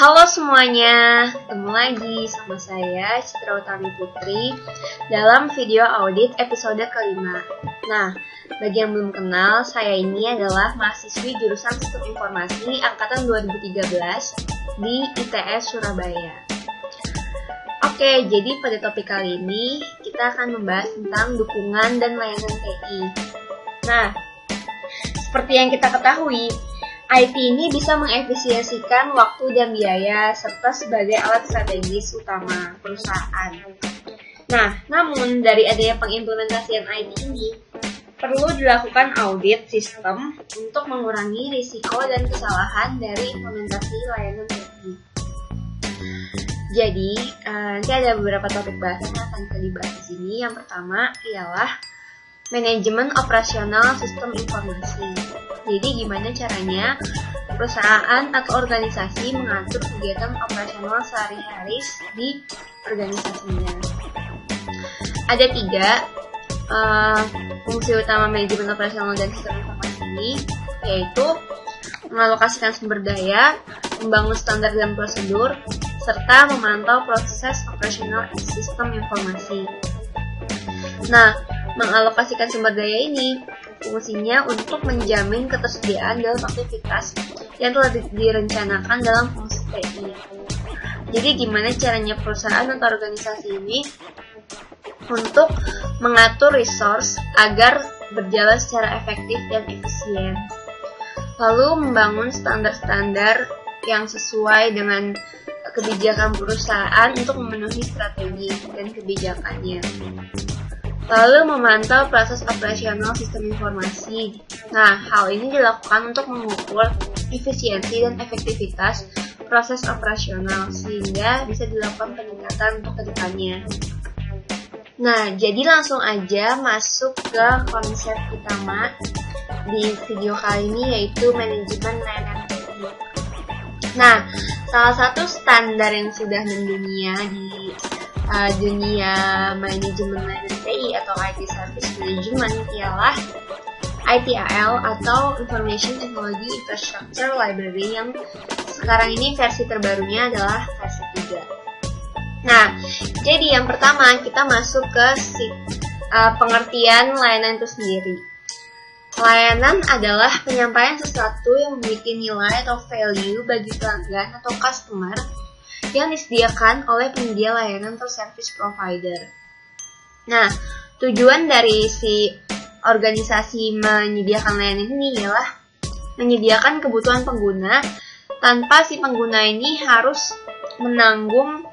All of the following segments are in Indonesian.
Halo semuanya, ketemu lagi sama saya Citra Utami Putri dalam video audit episode kelima. Nah, bagi yang belum kenal, saya ini adalah mahasiswi jurusan Sistem Informasi Angkatan 2013 di ITS Surabaya. Oke, jadi pada topik kali ini kita akan membahas tentang dukungan dan layanan TI. Nah, seperti yang kita ketahui, IT ini bisa mengefisiensikan waktu dan biaya serta sebagai alat strategis utama perusahaan. Nah, namun dari adanya pengimplementasian IT ini, perlu dilakukan audit sistem untuk mengurangi risiko dan kesalahan dari implementasi layanan TI. Jadi, nanti ada beberapa topik bahasan yang akan kita dibahas di sini. Yang pertama ialah manajemen operasional sistem informasi. Jadi gimana caranya perusahaan atau organisasi mengatur kegiatan operasional sehari-hari di organisasinya. Ada 3 fungsi utama manajemen operasional dan sistem informasi ini, yaitu mengalokasikan sumber daya, membangun standar dan prosedur, serta memantau proses operasional sistem informasi. Nah, mengalokasikan sumber daya ini fungsinya untuk menjamin ketersediaan dalam aktivitas yang telah direncanakan dalam fungsi TI. Jadi gimana caranya perusahaan atau organisasi ini untuk mengatur resource agar berjalan secara efektif dan efisien. Lalu membangun standar-standar yang sesuai dengan kebijakan perusahaan untuk memenuhi strategi dan kebijakannya. Lalu memantau proses operasional sistem informasi. Nah, hal ini dilakukan untuk mengukur efisiensi dan efektivitas proses operasional sehingga bisa dilakukan peningkatan untuk kedepannya. Nah, jadi langsung aja masuk ke konsep utama di video kali ini, yaitu manajemen layanan TI. Nah, salah satu standar yang sudah mendunia di dunia manajemen layanan TI atau IT Service Management ialah ITIL atau Information Technology Infrastructure Library yang sekarang ini versi terbarunya adalah versi 3. Nah, jadi yang pertama kita masuk ke pengertian layanan itu sendiri. Layanan adalah penyampaian sesuatu yang memiliki nilai atau value bagi pelanggan atau customer yang disediakan oleh penyedia layanan atau service provider. Nah, tujuan dari si organisasi menyediakan layanan ini ialah menyediakan kebutuhan pengguna tanpa si pengguna ini harus menanggung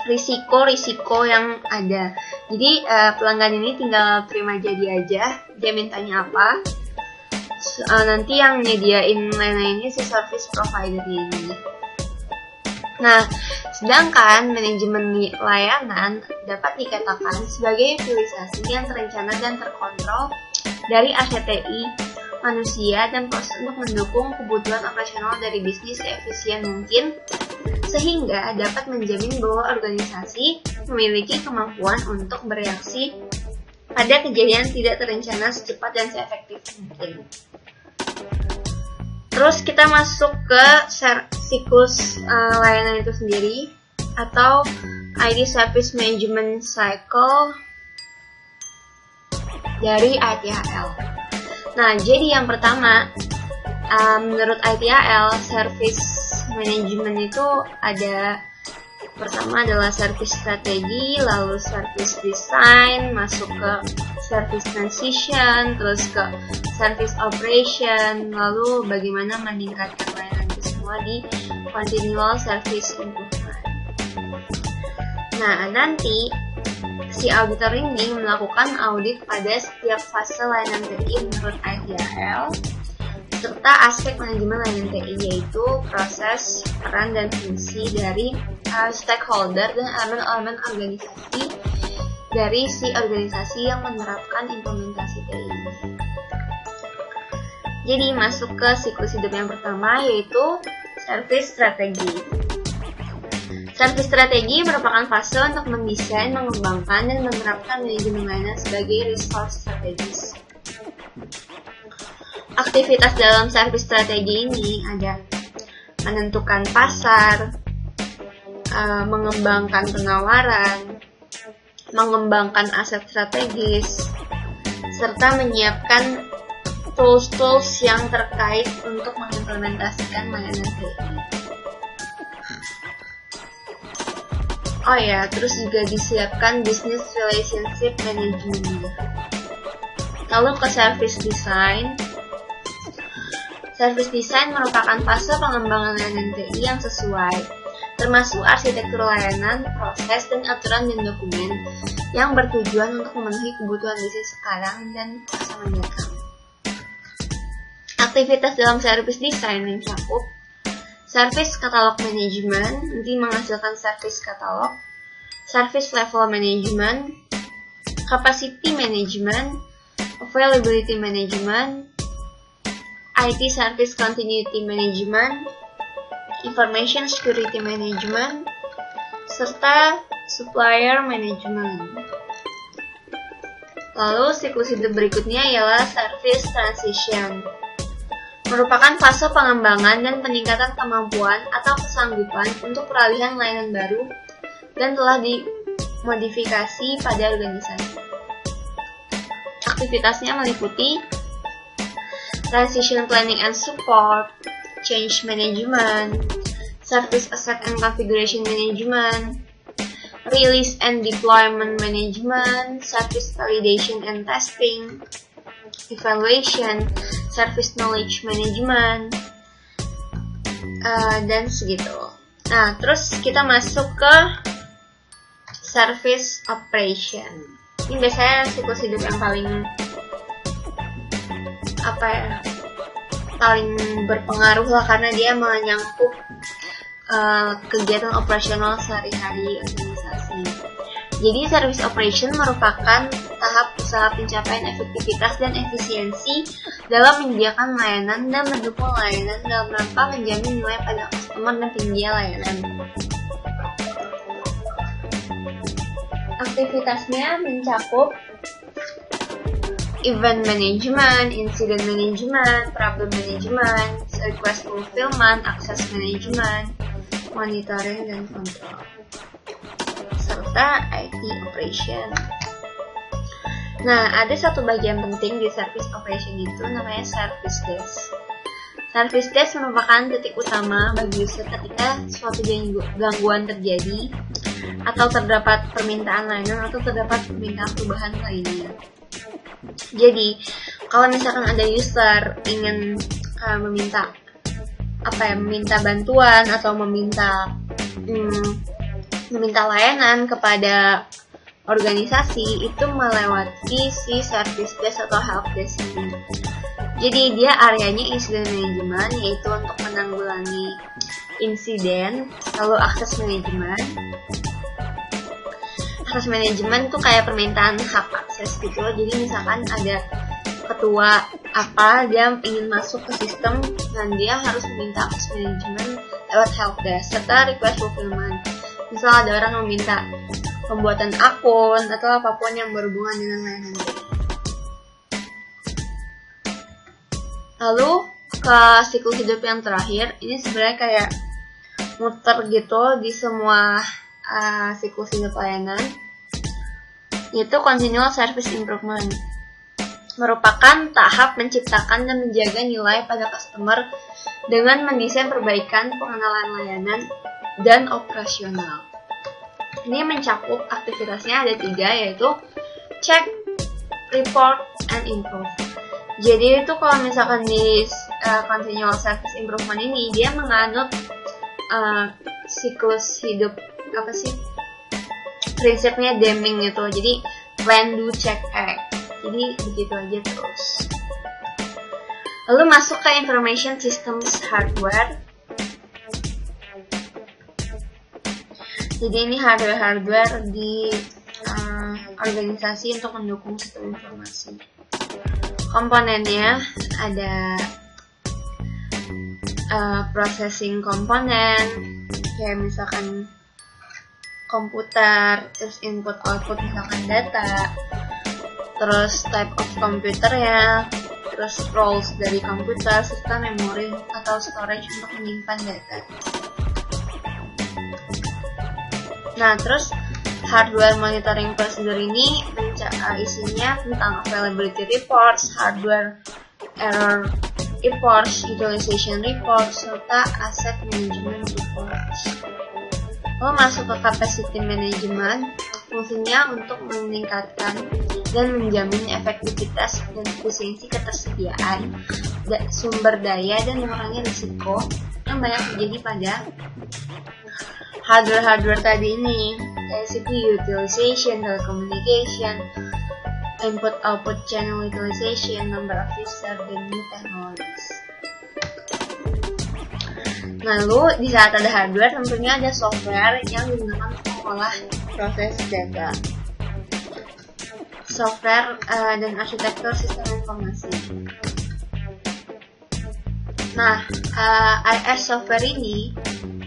risiko-risiko yang ada. Jadi pelanggan ini tinggal terima jadi aja, dia mintanya apa. Nanti yang nyediain layanan ini si service provider ini. Nah, sedangkan manajemen layanan dapat dikatakan sebagai utilisasi yang terencana dan terkontrol dari aset TI, manusia, dan proses untuk mendukung kebutuhan operasional dari bisnis seefisien mungkin, sehingga dapat menjamin bahwa organisasi memiliki kemampuan untuk bereaksi pada kejadian tidak terencana secepat dan seefektif mungkin. Terus kita masuk ke siklus layanan itu sendiri atau IT Service Management Cycle dari ITIL. Nah, jadi yang pertama, menurut ITIL, Service Management itu ada pertama adalah Service Strategi, lalu Service Design, masuk ke Service Transition, terus ke Service Operation, lalu bagaimana meningkatkan layanan itu semua di Continual Service Improvement. Nah, nanti si auditor ini melakukan audit pada setiap fase layanan TI menurut ITIL, serta aspek manajemen layanan TI, yaitu proses, peran, dan fungsi dari stakeholder dan elemen-elemen organisasi dari si organisasi yang menerapkan implementasi TI. Jadi masuk ke siklus hidup yang pertama, yaitu service strategi. Service strategi merupakan fase untuk mendesain, mengembangkan, dan menerapkan manajemen layanan sebagai resource strategis. Aktivitas dalam service strategi ini ada menentukan pasar, mengembangkan penawaran, mengembangkan aset strategis, serta menyiapkan tools-tools yang terkait untuk mengimplementasikan layanan TI. Oh ya, terus juga disiapkan business relationship management. Lalu ke service design. Service design merupakan fase pengembangan layanan TI yang sesuai, termasuk arsitektur layanan, proses, dan aturan dan dokumen yang bertujuan untuk memenuhi kebutuhan bisnis sekarang dan masa mendatang. Aktivitas dalam service design mencakup service catalog management, nanti menghasilkan service catalog, service level management, capacity management, availability management, IT service continuity management, information security management, serta supplier management. Lalu siklus hidup berikutnya ialah service transition. Merupakan fase pengembangan dan peningkatan kemampuan atau kesanggupan untuk peralihan layanan baru dan telah dimodifikasi pada organisasi. Aktivitasnya meliputi transition planning and support, change management, service asset and configuration management, release and deployment management, service validation and testing, evaluation, service knowledge management, dan segitu. Nah, terus kita masuk ke service operation. Ini biasanya siklus hidup yang paling paling berpengaruh lah, karena dia menyangkut kegiatan operasional sehari-hari organisasi. Jadi service operation merupakan tahap usaha pencapaian efektivitas dan efisiensi dalam menyediakan layanan dan mendukung layanan dalam rangka menjamin nilai pada customer dan penyedia layanan. Aktivitasnya mencakup event management, incident management, problem management, request fulfillment, access management, monitoring dan kontrol, serta IT operation. Nah, ada satu bagian penting di service operation itu namanya service desk. Service desk merupakan titik utama bagi user ketika suatu gangguan terjadi atau terdapat permintaan layanan atau terdapat permintaan perubahan lainnya. Jadi, kalau misalkan ada user ingin meminta bantuan atau meminta layanan kepada organisasi, itu melewati si service desk atau help desk ini. Jadi dia areanya incident management, yaitu untuk menanggulangi insiden. Lalu akses management. Akses manajemen tuh kayak permintaan hak akses gitu. Jadi misalkan ada ketua dia ingin masuk ke sistem dan dia harus meminta akses manajemen lewat helpdesk, serta request fulfillment. Misal ada orang yang meminta pembuatan akun atau apapun yang berhubungan dengan layanan. Lalu ke siklus hidup yang terakhir, ini sebenarnya kayak muter gitu di semua siklus hidup layanan, yaitu continual service improvement. Merupakan tahap menciptakan dan menjaga nilai pada customer dengan mendesain perbaikan pengenalan layanan dan operasional. Ini mencakup aktivitasnya ada 3, yaitu check, report, and improve. Jadi itu kalau misalkan di continual service improvement ini, dia menganut siklus hidup prinsipnya Deming itu. Jadi plan, do, check, act. Jadi begitu aja terus. Lalu masuk ke information systems hardware. Jadi ini hardware di organisasi untuk mendukung sistem informasi. Komponennya ada processing komponen, kayak misalkan komputer, terus input output misalkan data, terus type of computer ya, terus roles dari komputer, serta memori atau storage untuk menyimpan data. Nah, terus hardware monitoring procedure ini isinya tentang availability reports, hardware error reports, utilization reports, serta asset management reports. Lalu masuk ke capacity management, fungsinya untuk meningkatkan dan menjamin efektivitas dan efisiensi ketersediaan sumber daya dan mengurangi risiko yang banyak terjadi pada hardware tadi ini, kayak CPU utilization, telecommunication, input-output channel utilization, number of user, dan new technologies. Lalu di saat ada hardware tentunya ada software yang digunakan untuk mengolah proses data. Software dan arsitektur sistem informasi. Nah, IS software ini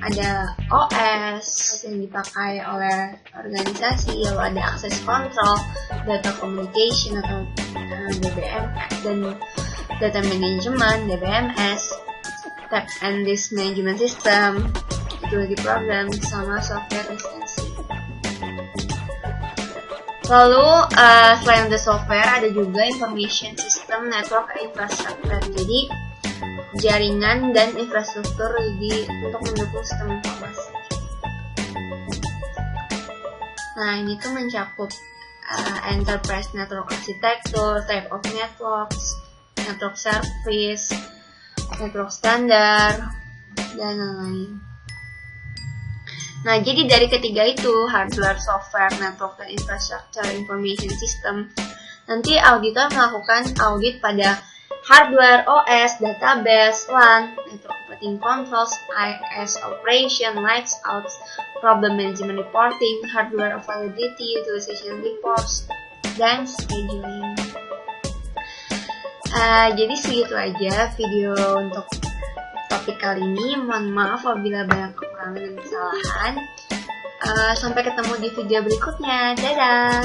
ada OS yang dipakai oleh organisasi, lalu ada access control, data communication atau DBM, dan data management DBMS, tag and disk management system, utility program, sama software lisensi. Lalu selain the software ada juga information system, network, infrastructure. Jadi jaringan dan infrastruktur untuk mendukung sistem informasi. Nah, ini tuh mencakup enterprise network architecture, type of networks, network service, network standar, dan lain-lain. Nah, jadi dari ketiga itu, hardware, software, network, dan infrastructure information system, nanti auditor melakukan audit pada hardware, OS, database, LAN, network operating controls, IS operation, lights out, problem management reporting, hardware availability, utilization reports, dan scheduling. Jadi segitu aja video untuk topik kali ini. Mohon maaf apabila banyak kekurangan dan kesalahan. Sampai ketemu di video berikutnya. Dadah!